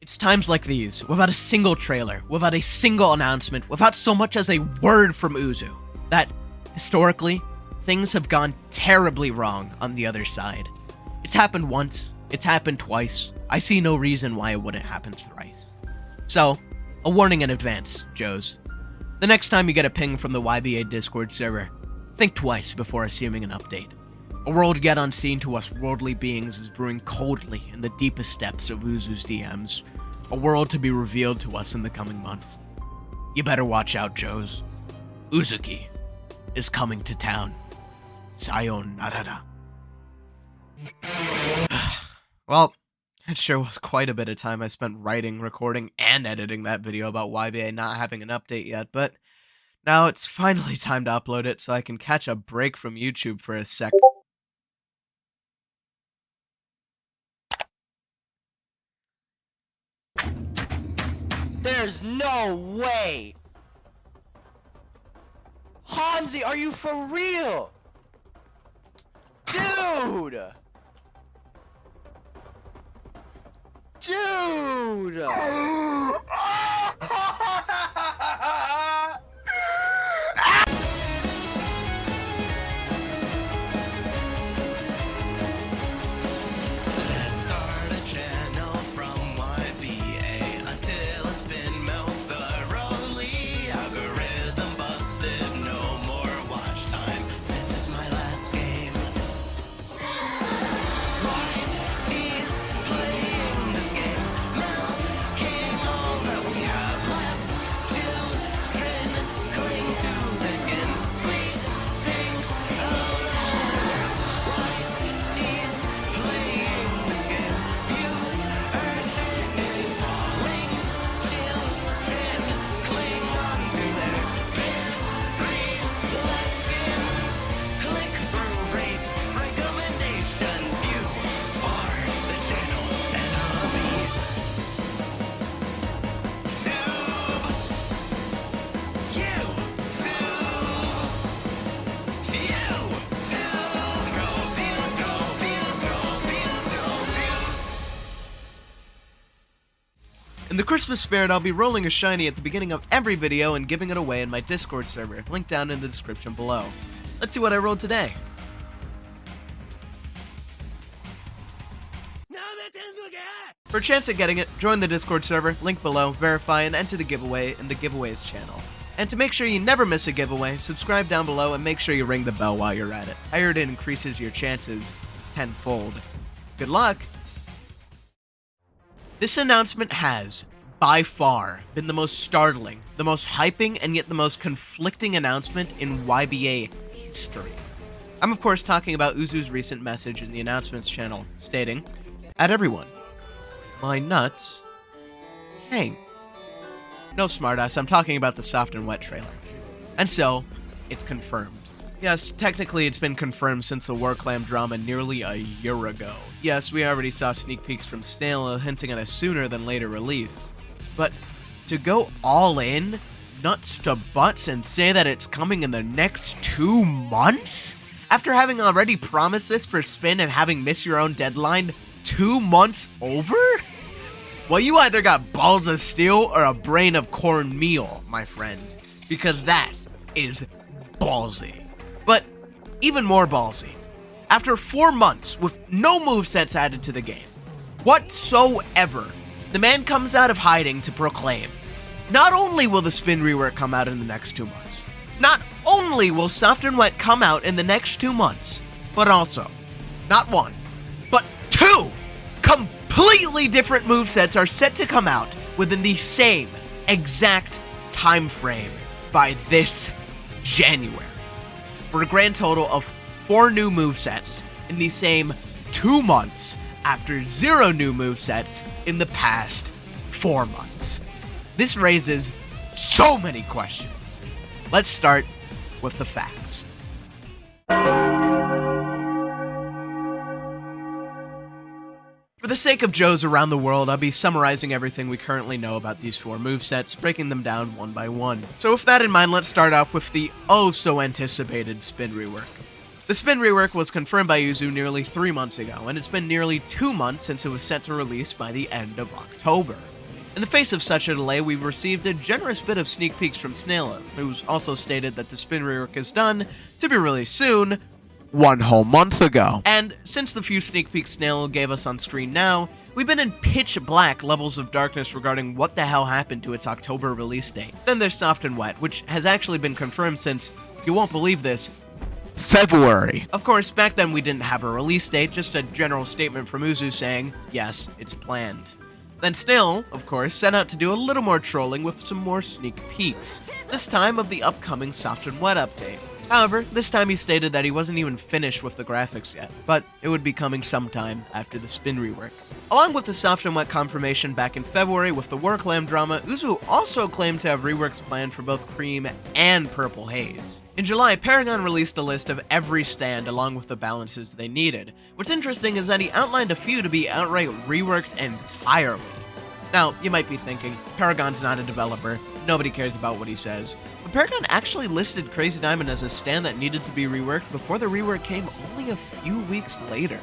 It's times like these, without a single trailer, without a single announcement, without so much as a word from Uzu, that, historically, things have gone terribly wrong on the other side. It's happened once, it's happened twice, I see no reason why it wouldn't happen thrice. So, a warning in advance, Joes. The next time you get a ping from the YBA Discord server, think twice before assuming an update. A world yet unseen to us worldly beings is brewing coldly in the deepest depths of Uzu's DMs. A world to be revealed to us in the coming month. You better watch out, Joes. Uzuki is coming to town. Sayonara. Well, it sure was quite a bit of time I spent writing, recording, and editing that video about YBA not having an update yet, but now it's finally time to upload it so I can catch a break from YouTube for a sec. There's no way! Hansi, are you for real? Dude! Dude! Let's start a channel from YBA until it's been milked thoroughly. Algorithm busted, no more watch time. This is my last game. YT's playing this game. Milking all that we have left. Children cling to their skins. Sweet sing aloud. YT's playing this game. Viewership is falling. Children cling on to their very lessons. Click through, rate, recommendations. You are the channel's enemy. In the Christmas spirit, I'll be rolling a shiny at the beginning of every video and giving it away in my Discord server, linked down in the description below. Let's see what I rolled today. For a chance at getting it, join the Discord server, link below, verify, and enter the giveaway in the giveaways channel. And to make sure you never miss a giveaway, subscribe down below and make sure you ring the bell while you're at it. I heard it increases your chances tenfold. Good luck! This announcement has, by far, been the most startling, the most hyping, and yet the most conflicting announcement in YBA history. I'm of course talking about Uzu's recent message in the announcements channel, stating, "At everyone, my nuts hang." No, smartass, I'm talking about the Soft and Wet trailer. And so, it's confirmed. Yes, technically it's been confirmed since the Warclam drama nearly a year ago. Yes, we already saw sneak peeks from Stanley hinting at a sooner than later release. But to go all in, nuts to butts, and say that it's coming in the next 2 months? After having already promised this for Spin and having missed your own deadline 2 months over? Well, you either got balls of steel or a brain of cornmeal, my friend. Because that is ballsy. But even more ballsy, after 4 months with no movesets added to the game whatsoever, the man comes out of hiding to proclaim, not only will the Spin Rework come out in the next 2 months, not only will Soft and Wet come out in the next 2 months, but also, not 1, but 2 completely different movesets are set to come out within the same exact time frame by this January, for a grand total of 4 new movesets in the same 2 months after 0 new movesets in the past 4 months. This raises so many questions. Let's start with the facts. For the sake of Joes around the world, I'll be summarizing everything we currently know about these 4 movesets, breaking them down one by one. So with that in mind, let's start off with the oh-so-anticipated Spin Rework. The Spin Rework was confirmed by Uzu nearly 3 months ago, and it's been nearly 2 months since it was set to release by the end of October. In the face of such a delay, we've received a generous bit of sneak peeks from Snail, who's also stated that the Spin Rework is done, to be released soon, 1 whole month ago. And since the few sneak peeks Snail gave us on screen now, we've been in pitch black levels of darkness regarding what the hell happened to its October release date. Then there's Soft and Wet, which has actually been confirmed since, you won't believe this, February. Of course, back then we didn't have a release date, just a general statement from Uzu saying, yes, it's planned. Then Snail, of course, set out to do a little more trolling with some more sneak peeks, this time of the upcoming Soft and Wet update. However, this time he stated that he wasn't even finished with the graphics yet, but it would be coming sometime after the Spin Rework. Along with the Soft and Wet confirmation back in February with the Worklam drama, Uzu also claimed to have reworks planned for both Cream and Purple Haze. In July, Paragon released a list of every stand along with the balances they needed. What's interesting is that he outlined a few to be outright reworked entirely. Now, you might be thinking, Paragon's not a developer, nobody cares about what he says. But Paragon actually listed Crazy Diamond as a stand that needed to be reworked before the rework came only a few weeks later.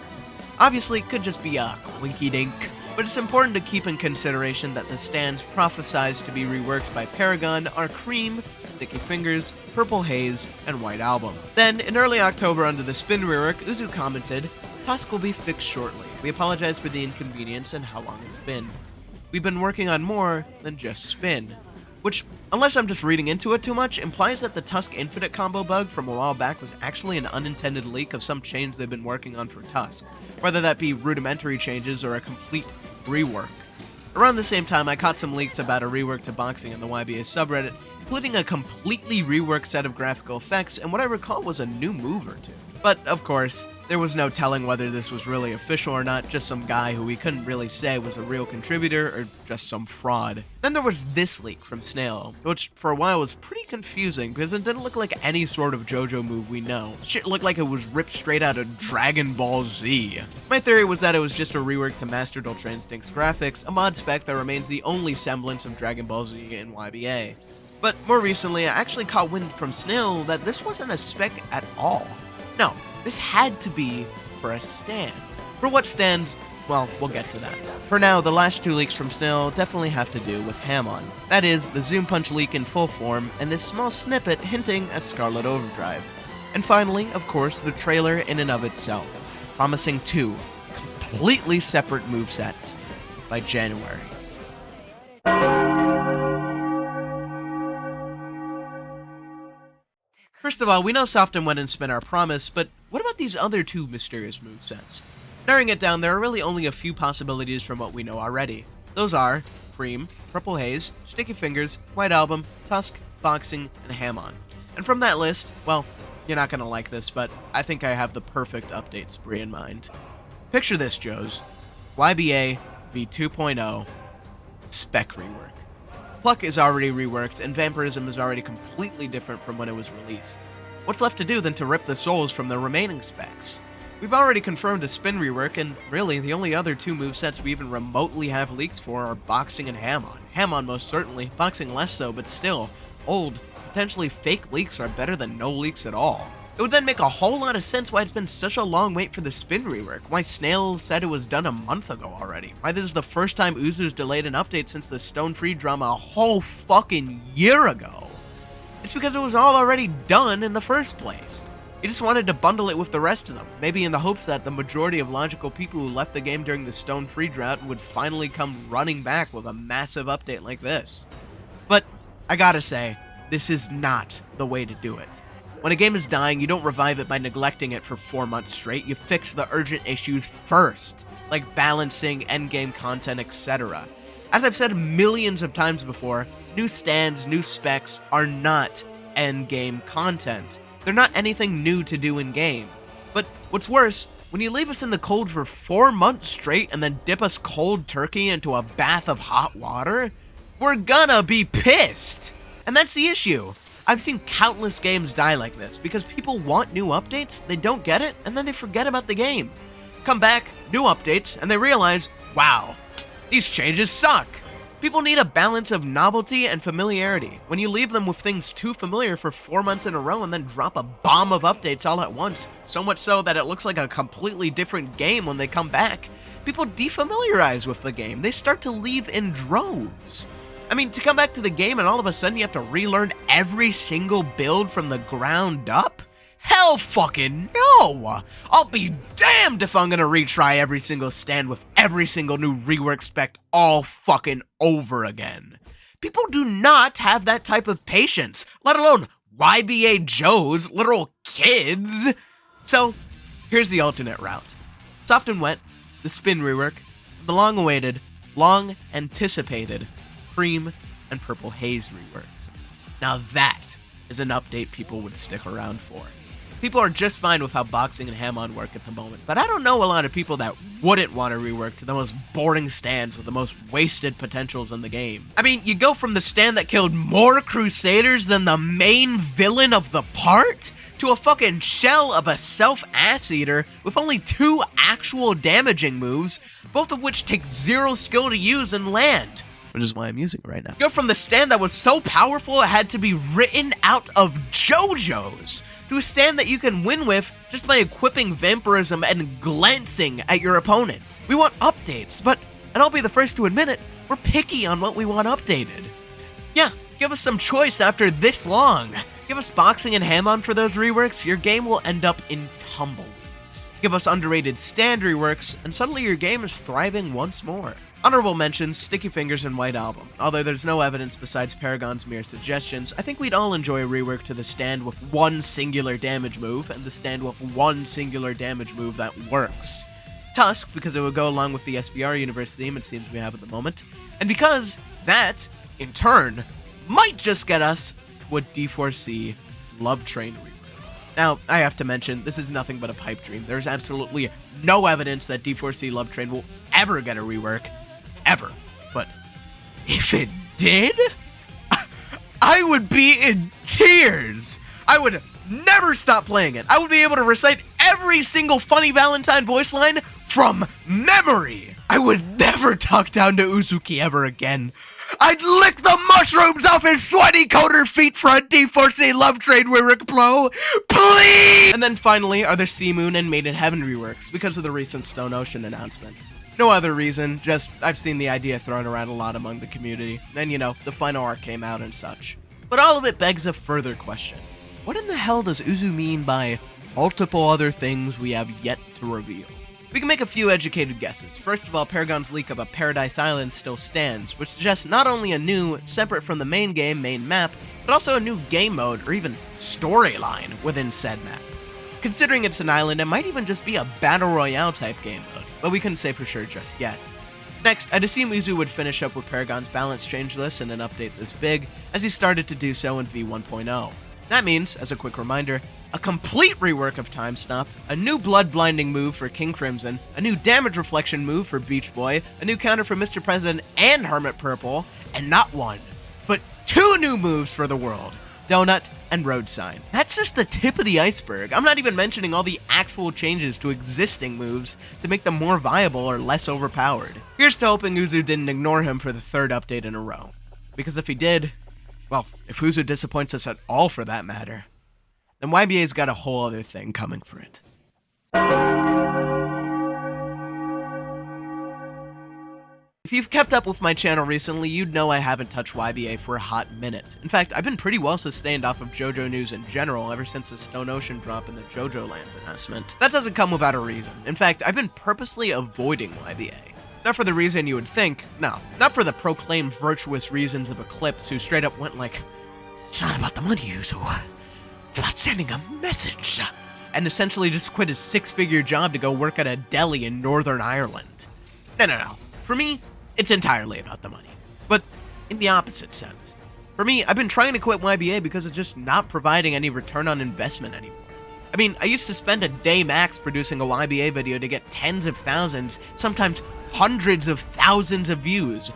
Obviously, it could just be a quinky-dink, but it's important to keep in consideration that the stands prophesized to be reworked by Paragon are Cream, Sticky Fingers, Purple Haze, and White Album. Then, in early October under the Spin Rework, Uzu commented, "Tusk will be fixed shortly. We apologize for the inconvenience and how long it's been. We've been working on more than just Spin." Which, unless I'm just reading into it too much, implies that the Tusk Infinite combo bug from a while back was actually an unintended leak of some change they've been working on for Tusk, whether that be rudimentary changes or a complete rework. Around the same time, I caught some leaks about a rework to Boxing in the YBA subreddit, including a completely reworked set of graphical effects and what I recall was a new move or two. But, of course, there was no telling whether this was really official or not, just some guy who we couldn't really say was a real contributor or just some fraud. Then there was this leak from Snail, which for a while was pretty confusing because it didn't look like any sort of JoJo move we know. Shit looked like it was ripped straight out of Dragon Ball Z. My theory was that it was just a rework to Mastered Ultra Instinct's graphics, a mod spec that remains the only semblance of Dragon Ball Z in YBA. But more recently, I actually caught wind from Snail that this wasn't a spec at all. No, this had to be for a stand. For what stand, well, we'll get to that. For now, the last two leaks from Snail definitely have to do with Hamon. That is, the Zoom Punch leak in full form, and this small snippet hinting at Scarlet Overdrive. And finally, of course, the trailer in and of itself, promising 2 completely separate movesets by January. First of all, we know Soft and Wet and Spin are promised, but what about these other 2 mysterious movesets? Narrowing it down, there are really only a few possibilities from what we know already. Those are Cream, Purple Haze, Sticky Fingers, White Album, Tusk, Boxing, and Hamon. And from that list, well, you're not gonna like this, but I think I have the perfect update spree in mind. Picture this, Joes. YBA v2.0 Spec Rework. Pluck is already reworked, and Vampirism is already completely different from when it was released. What's left to do than to rip the souls from the remaining specs? We've already confirmed a Spin Rework, and really, the only other 2 movesets we even remotely have leaks for are Boxing and Hamon. Hamon most certainly, Boxing less so, but still, old, potentially fake leaks are better than no leaks at all. It would then make a whole lot of sense why it's been such a long wait for the Spin Rework, why Snail said it was done a month ago already, why this is the first time Uzu's delayed an update since the Stone Free drama a whole fucking year ago. It's because it was all already done in the first place. He just wanted to bundle it with the rest of them, maybe in the hopes that the majority of logical people who left the game during the Stone Free drought would finally come running back with a massive update like this. But I gotta say, this is not the way to do it. When a game is dying, you don't revive it by neglecting it for 4 months straight, you fix the urgent issues first, like balancing, endgame content, etc. As I've said millions of times before, new stands, new specs are not endgame content. They're not anything new to do in-game. But what's worse, when you leave us in the cold for 4 months straight and then dip us cold turkey into a bath of hot water, we're gonna be pissed! And that's the issue. I've seen countless games die like this, because people want new updates, they don't get it, and then they forget about the game. Come back, new updates, and they realize, wow, these changes suck. People need a balance of novelty and familiarity. When you leave them with things too familiar for 4 months in a row and then drop a bomb of updates all at once, so much so that it looks like a completely different game when they come back, people defamiliarize with the game. They start to leave in droves. I mean, to come back to the game and all of a sudden you have to relearn every single build from the ground up? Hell fucking no! I'll be damned if I'm gonna retry every single stand with every single new rework spec all fucking over again. People do not have that type of patience, let alone YBA Joes, literal kids. So, here's the alternate route. Soft and Wet, the Spin Rework, the long-awaited, long-anticipated Cream and Purple Haze reworks. Now that is an update people would stick around for. People are just fine with how Boxing and Hamon work at the moment, but I don't know a lot of people that wouldn't want to rework to the most boring stands with the most wasted potentials in the game. I mean, you go from the stand that killed more Crusaders than the main villain of the part, to a fucking shell of a self-ass eater with only 2 actual damaging moves, both of which take 0 skill to use and land. Which is why I'm using it right now. Go from the stand that was so powerful it had to be written out of JoJo's, to a stand that you can win with just by equipping vampirism and glancing at your opponent. We want updates, but, and I'll be the first to admit it, we're picky on what we want updated. Yeah, give us some choice after this long. Give us Boxing and Hamon for those reworks, your game will end up in tumbleweeds. Give us underrated stand reworks, and suddenly your game is thriving once more. Honorable mentions, Sticky Fingers and White Album. Although there's no evidence besides Paragon's mere suggestions, I think we'd all enjoy a rework to the stand with 1 singular damage move, and the stand with 1 singular damage move that works. Tusk, because it would go along with the SBR universe theme it seems we have at the moment, and because that, in turn, might just get us to a D4C Love Train rework. Now, I have to mention, this is nothing but a pipe dream. There's absolutely no evidence that D4C Love Train will ever get a rework. Ever. But if it did, I would be in tears. I would never stop playing it. I would be able to recite every single funny Valentine voice line from memory. I would never talk down to Uzuki ever again. I'd lick the mushrooms off his sweaty coder feet for a D4C Love Train rework blow. Please! And then finally are the Sea Moon and Made in Heaven reworks because of the recent Stone Ocean announcements. No other reason, just I've seen the idea thrown around a lot among the community, and you know, the final arc came out and such. But all of it begs a further question. What in the hell does Uzu mean by multiple other things we have yet to reveal? We can make a few educated guesses. First of all, Paragon's leak of a Paradise Island still stands, which suggests not only a new, separate from the main game, main map, but also a new game mode or even storyline within said map. Considering it's an island, it might even just be a Battle Royale type game mode, but we couldn't say for sure just yet. Next, I'd assume Uzu would finish up with Paragon's balance change list in an update this big, as he started to do so in v1.0. That means, as a quick reminder, a complete rework of Time Stop, a new Blood Blinding move for King Crimson, a new Damage Reflection move for Beach Boy, a new counter for Mr. President and Hermit Purple, and not 1, but 2 new moves for the world, Donut and Road Sign. That's just the tip of the iceberg. I'm not even mentioning all the actual changes to existing moves to make them more viable or less overpowered. Here's to hoping Uzu didn't ignore him for the 3rd update in a row. Because if he did, well, if Uzu disappoints us at all for that matter, then YBA's got a whole other thing coming for it. If you've kept up with my channel recently, you'd know I haven't touched YBA for a hot minute. In fact, I've been pretty well sustained off of JoJo news in general ever since the Stone Ocean drop and the JoJo Lands announcement. That doesn't come without a reason. In fact, I've been purposely avoiding YBA. Not for the reason you would think, no, not for the proclaimed virtuous reasons of Eclipse, who straight up went like, "It's not about the money, Yuzu. It's about sending a message," and essentially just quit his 6-figure job to go work at a deli in Northern Ireland. No. For me, it's entirely about the money. But in the opposite sense. For me, I've been trying to quit YBA because it's just not providing any return on investment anymore. I mean, I used to spend a day max producing a YBA video to get tens of thousands, sometimes hundreds of thousands of views,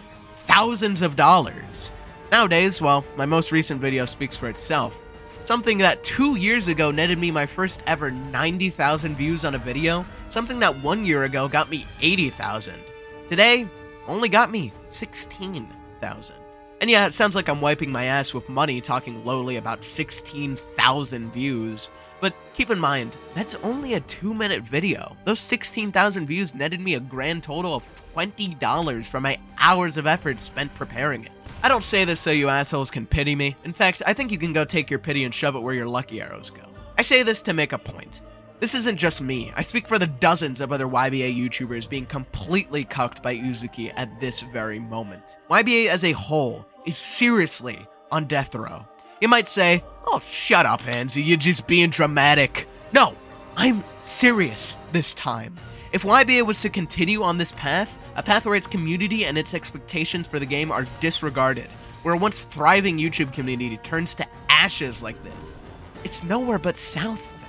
thousands of dollars. Nowadays, well, my most recent video speaks for itself. Something that 2 years ago netted me my first ever 90,000 views on a video, something that 1 year ago got me 80,000. Today, only got me 16,000. And yeah, it sounds like I'm wiping my ass with money talking lowly about 16,000 views, but keep in mind, that's only a 2-minute video. Those 16,000 views netted me a grand total of $20 for my hours of effort spent preparing it. I don't say this so you assholes can pity me. In fact, I think you can go take your pity and shove it where your lucky arrows go. I say this to make a point. This isn't just me. I speak for the dozens of other YBA YouTubers being completely cucked by Uzuki at this very moment. YBA as a whole is seriously on death row. You might say, oh, shut up, Hansi, you're just being dramatic. No, I'm serious this time. If YBA was to continue on this path, a path where its community and its expectations for the game are disregarded, where a once thriving YouTube community turns to ashes like this, it's nowhere but south of it.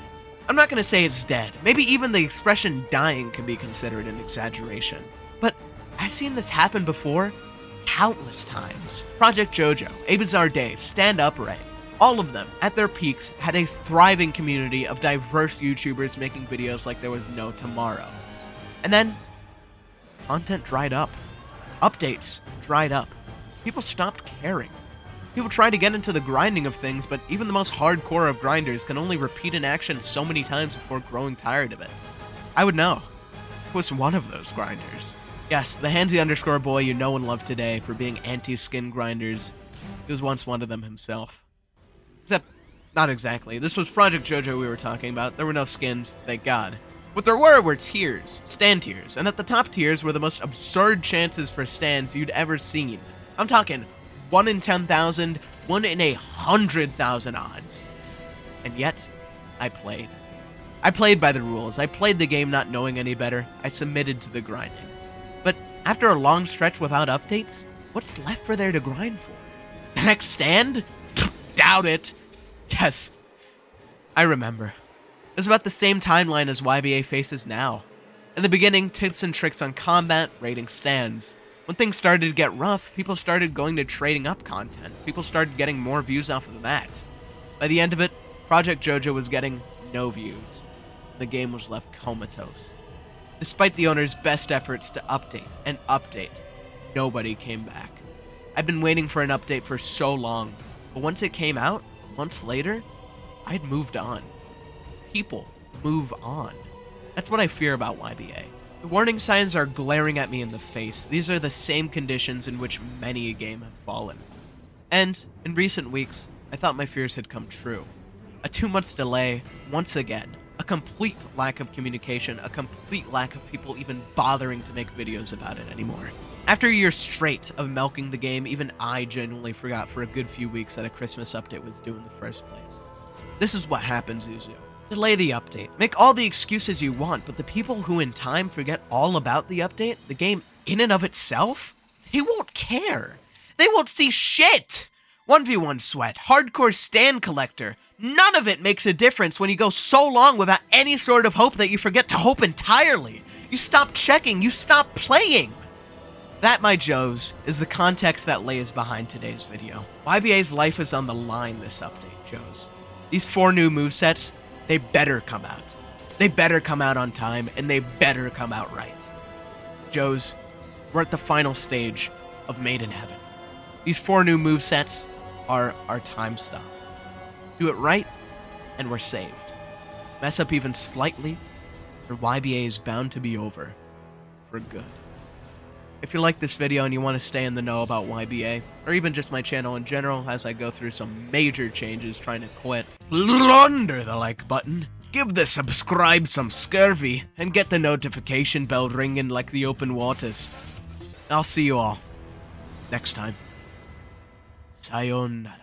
I'm not gonna say it's dead. Maybe even the expression dying can be considered an exaggeration. But I've seen this happen before countless times. Project JoJo, A Bizarre Days, Stand Upright, all of them, at their peaks, had a thriving community of diverse YouTubers making videos like there was no tomorrow. And then, content dried up. Updates dried up. People stopped caring. People tried to get into the grinding of things, but even the most hardcore of grinders can only repeat an action so many times before growing tired of it. I would know. I was one of those grinders. Yes, the Hansi_boy you know and love today for being anti-skin grinders. He was once one of them himself. Except, not exactly. This was Project JoJo we were talking about. There were no skins, thank God. What there were tiers, stand tiers, and at the top tiers were the most absurd chances for stands you'd ever seen. I'm talking 1 in 10,000, 1 in 100,000 odds. And yet, I played. I played by the rules. I played the game not knowing any better. I submitted to the grinding. But after a long stretch without updates, what's left for there to grind for? The next stand? Doubt it. Yes, I remember. It was about the same timeline as YBA faces now. In the beginning, tips and tricks on combat, rating stands. When things started to get rough, people started going to trading up content. People started getting more views off of that. By the end of it, Project JoJo was getting no views. The game was left comatose. Despite the owner's best efforts to update and update, nobody came back. I'd been waiting for an update for so long, but once it came out, months later, I'd moved on. People move on. That's what I fear about YBA. The warning signs are glaring at me in the face. These are the same conditions in which many a game have fallen. And, in recent weeks, I thought my fears had come true. A 2-month delay, once again. A complete lack of communication, a complete lack of people even bothering to make videos about it anymore. After a year straight of milking the game, even I genuinely forgot for a good few weeks that a Christmas update was due in the first place. This is what happens, Uzu. Delay the update. Make all the excuses you want, but the people who in time forget all about the update, the game in and of itself, they won't care. They won't see shit. 1v1 sweat, hardcore stand collector. None of it makes a difference when you go so long without any sort of hope that you forget to hope entirely. You stop checking, you stop playing. That, my Joes, is the context that lays behind today's video. YBA's life is on the line this update, Joes. These 4 new movesets, they better come out. They better come out on time, and they better come out right. Joes, we're at the final stage of Made in Heaven. These 4 new movesets are our time stop. Do it right, and we're saved. Mess up even slightly, or YBA is bound to be over for good. If you like this video and you want to stay in the know about YBA, or even just my channel in general as I go through some major changes trying to quit, under the like button, give the subscribe some scurvy, and get the notification bell ringing like the open waters. I'll see you all next time. Sayonara.